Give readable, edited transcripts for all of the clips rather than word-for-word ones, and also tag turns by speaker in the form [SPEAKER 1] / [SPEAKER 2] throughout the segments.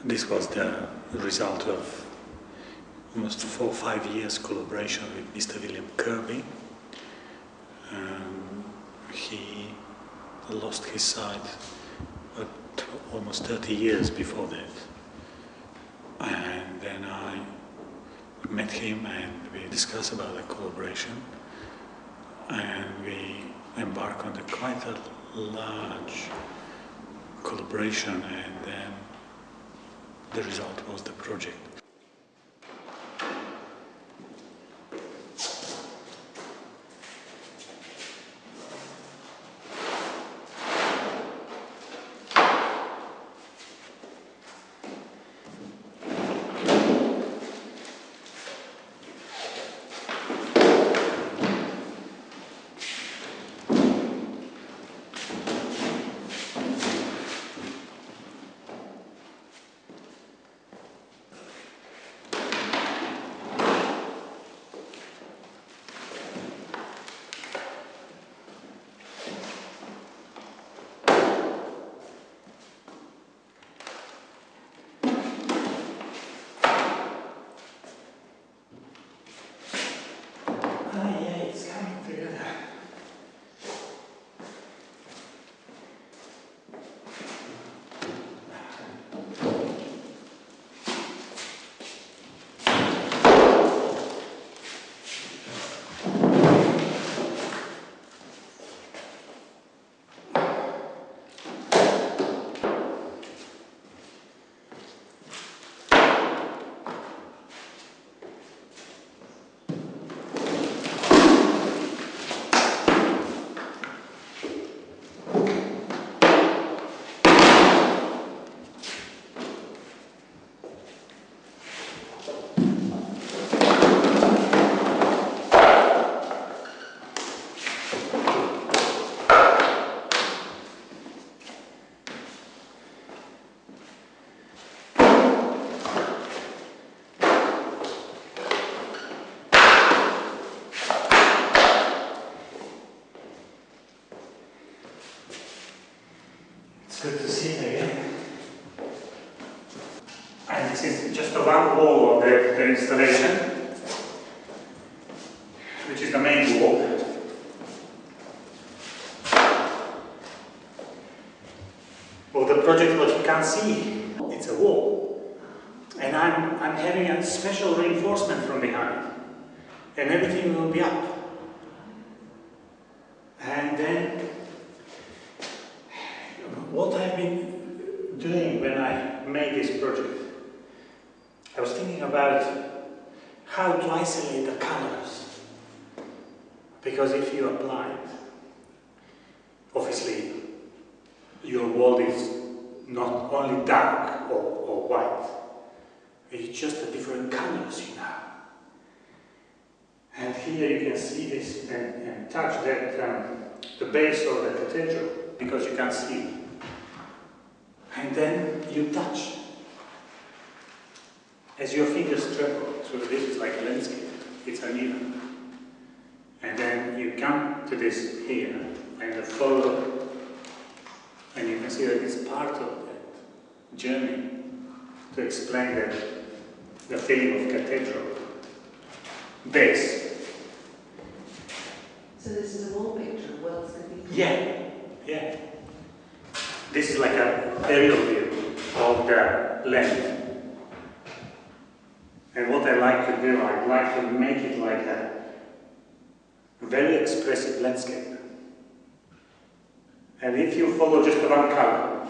[SPEAKER 1] This was the result of almost 4 or 5 years collaboration with Mr. William Kirby. He lost his sight almost 30 years before that. And then I met him and we discussed about the collaboration, and we embarked on quite a large collaboration, and then the result was the project. It's coming together. It's good to see you again. And this is just the one wall of the installation, which is the main wall. Of the project, what you can see, it's a wall. And I'm having a special reinforcement from behind. And everything will be up. And then what I've been doing when I made this project, I was thinking about how to isolate the colors. Because if you are blind, obviously your world is not only dark or white, it's just the different colors, you know. And here you can see this and touch that the base of the cathedral, because you can't see. And then you touch as your fingers travel. So this is like a landscape, it's uneven. And then you come to this here and follow, and you can see that it's part of that journey to explain that the feeling of cathedral base.
[SPEAKER 2] So this is a wall picture of Wells Cathedral?
[SPEAKER 1] Yeah. This is like an aerial view of the land. And what I like to do, I'd like to make it like a very expressive landscape. And if you follow just one color,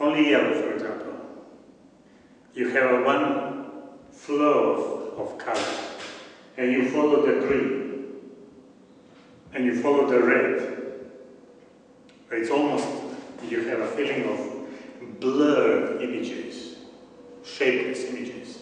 [SPEAKER 1] only yellow for example, you have one flow of color. And you follow the green, and you follow the red. It's almost, you have a feeling of blurred images, shapeless images.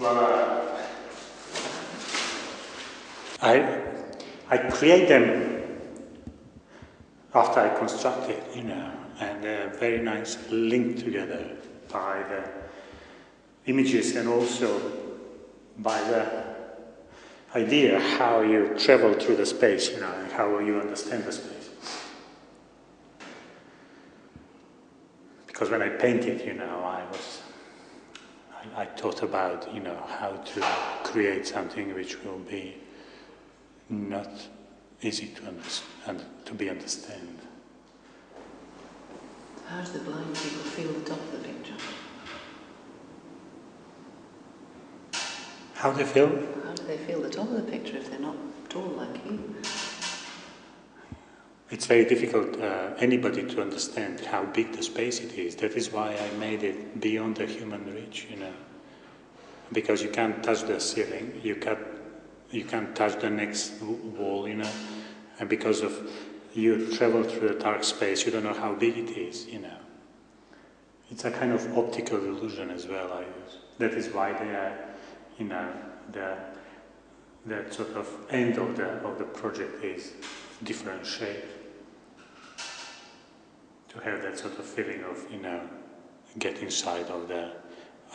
[SPEAKER 1] Well, I create them after I construct it, you know, and they're very nice linked together by the images and also by the idea how you travel through the space, you know, and how you understand the space. Because when I painted, you know, I thought about, you know, how to create something which will be not easy to understand, to be understood.
[SPEAKER 2] How do the blind people feel the top of the picture?
[SPEAKER 1] How they feel?
[SPEAKER 2] How do they feel the top of the picture if they're not tall like you?
[SPEAKER 1] It's very difficult anybody to understand how big the space it is. That is why I made it beyond the human reach, you know. Because you can't touch the ceiling, you can't touch the next wall, you know. And because of you travel through the dark space, you don't know how big it is, you know. It's a kind of optical illusion as well, I use. That is why they are, you know, the sort of end of the project is different shape. To have that sort of feeling of, you know, get inside of the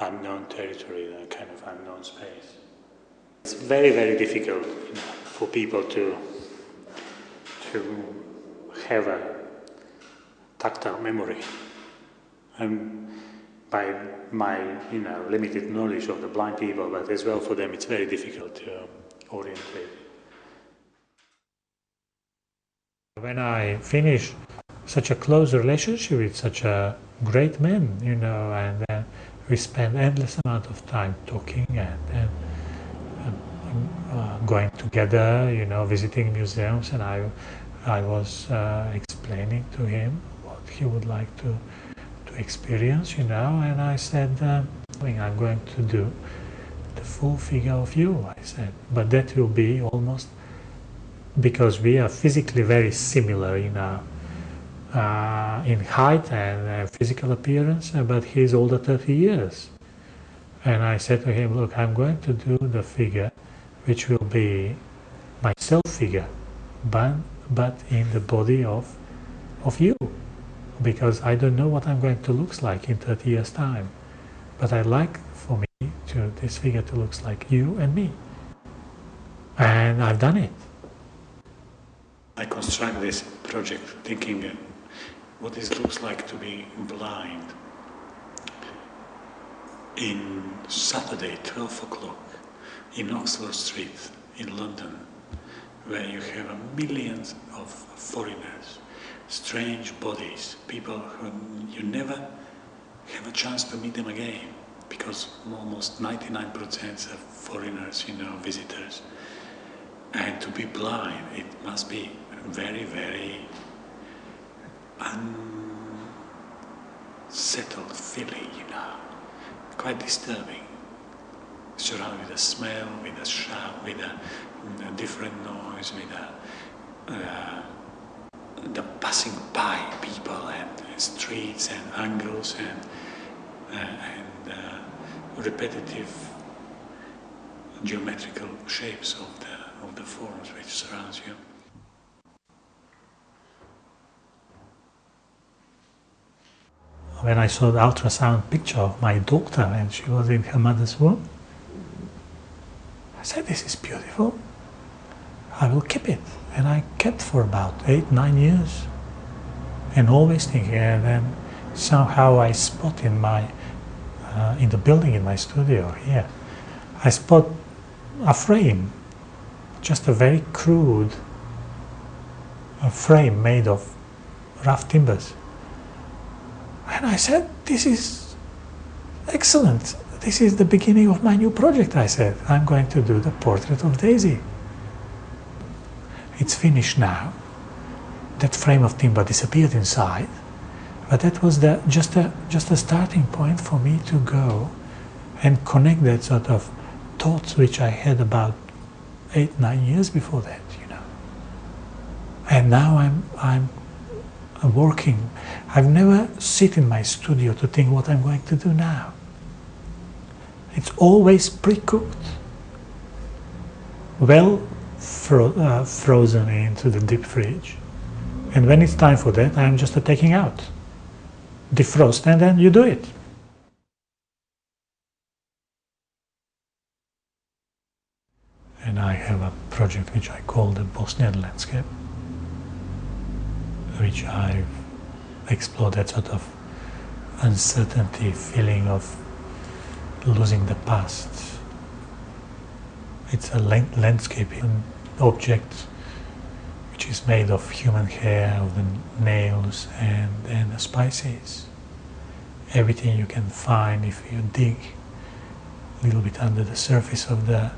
[SPEAKER 1] unknown territory, the kind of unknown space. It's very, very difficult, you know, for people to have a tactile memory. And by my, you know, limited knowledge of the blind people, but as well for them, it's very difficult to orientate. When I finish such a close relationship with such a great man, you know, and then we spend endless amount of time talking and going together, you know, visiting museums, and I was explaining to him what he would like to experience, you know, and I said, I'm going to do the full figure of you, I said, but that will be almost, because we are physically very similar in height and physical appearance, but he's older 30 years. And I said to him, look, I'm going to do the figure which will be my self figure, but in the body of you, because I don't know what I'm going to look like in 30 years time, but I like for me this figure to look like you and me, and I've done it. I construct this project thinking what it looks like to be blind. In Saturday, 12 o'clock, in Oxford Street, in London, where you have millions of foreigners, strange bodies, people who you never have a chance to meet them again, because almost 99% of foreigners, you know, visitors. And to be blind, it must be very, very unsettled feeling, you know, quite disturbing. Surrounded with a smell, with a shout, with a different noise, with the passing by people and streets and angles and repetitive geometrical shapes of the forms which surrounds you. When I saw the ultrasound picture of my daughter and she was in her mother's womb, I said, this is beautiful. I will keep it. And I kept for about 8-9 years. And always thinking, and then somehow I spot in the building in my studio here, I spot a frame, just a very crude frame made of rough timbers. And I said, this is excellent. This is the beginning of my new project, I said. I'm going to do the portrait of Daisy. It's finished now. That frame of timber disappeared inside, but that was just a starting point for me to go and connect that sort of thoughts which I had about 8-9 years before that, you know. And now I'm working. I've never sit in my studio to think what I'm going to do now.
[SPEAKER 3] It's always pre-cooked, well frozen into the deep fridge. And when it's time for that, I'm just taking out, defrost, and then you do it. And I have a project which I call the Bosnian landscape, which I've explored that sort of uncertainty, feeling of losing the past. It's a landscape, an object which is made of human hair, of the nails and the spices. Everything you can find if you dig a little bit under the surface of the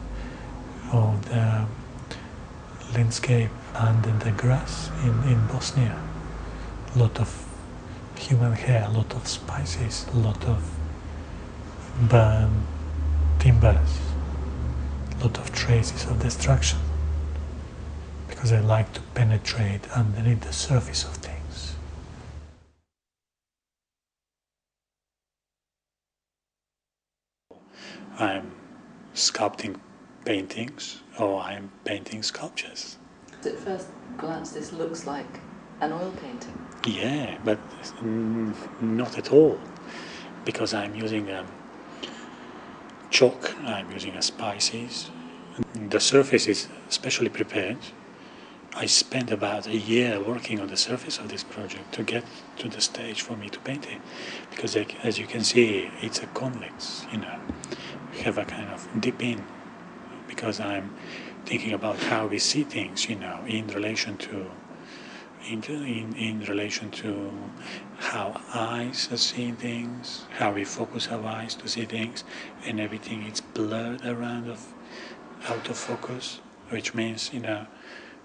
[SPEAKER 3] landscape, under the grass in Bosnia. A lot of human hair, a lot of spices, a lot of burned timbers, a lot of traces of destruction, because I like to penetrate underneath the surface of things. I'm sculpting paintings, or I'm painting sculptures.
[SPEAKER 2] At first glance, this looks like an oil painting.
[SPEAKER 3] Yeah, but not at all, because I'm using chalk, I'm using spices. The surface is specially prepared. I spent about a year working on the surface of this project to get to the stage for me to paint it, because as you can see, it's a convex, you know. We have a kind of dip in, because I'm thinking about how we see things, you know, in relation to how eyes are seeing things, how we focus our eyes to see things, and everything is blurred around out of focus, which means, you know,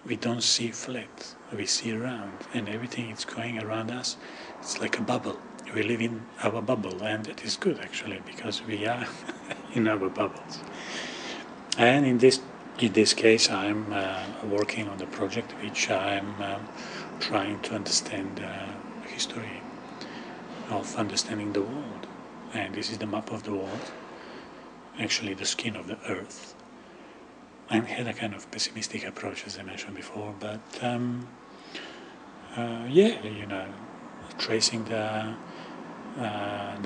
[SPEAKER 3] we don't see flat, we see round, and everything is going around us. It's like a bubble. We live in our bubble, and that is good actually, because we are in our bubbles. And in this case, I'm working on the project which I'm trying to understand the history of understanding the world. And this is the map of the world, actually the skin of the earth. I had a kind of pessimistic approach, as I mentioned before, but yeah, you know, tracing the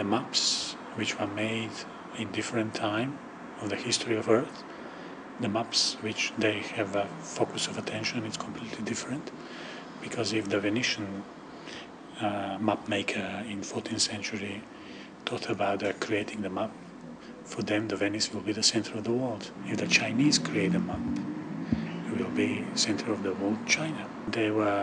[SPEAKER 3] maps which were made in different time of the history of Earth, the maps which they have a focus of attention is completely different, because if the Venetian map maker in 14th century thought about creating the map, for them the Venice will be the center of the world. If the Chinese create a map, it will be center of the world China. They were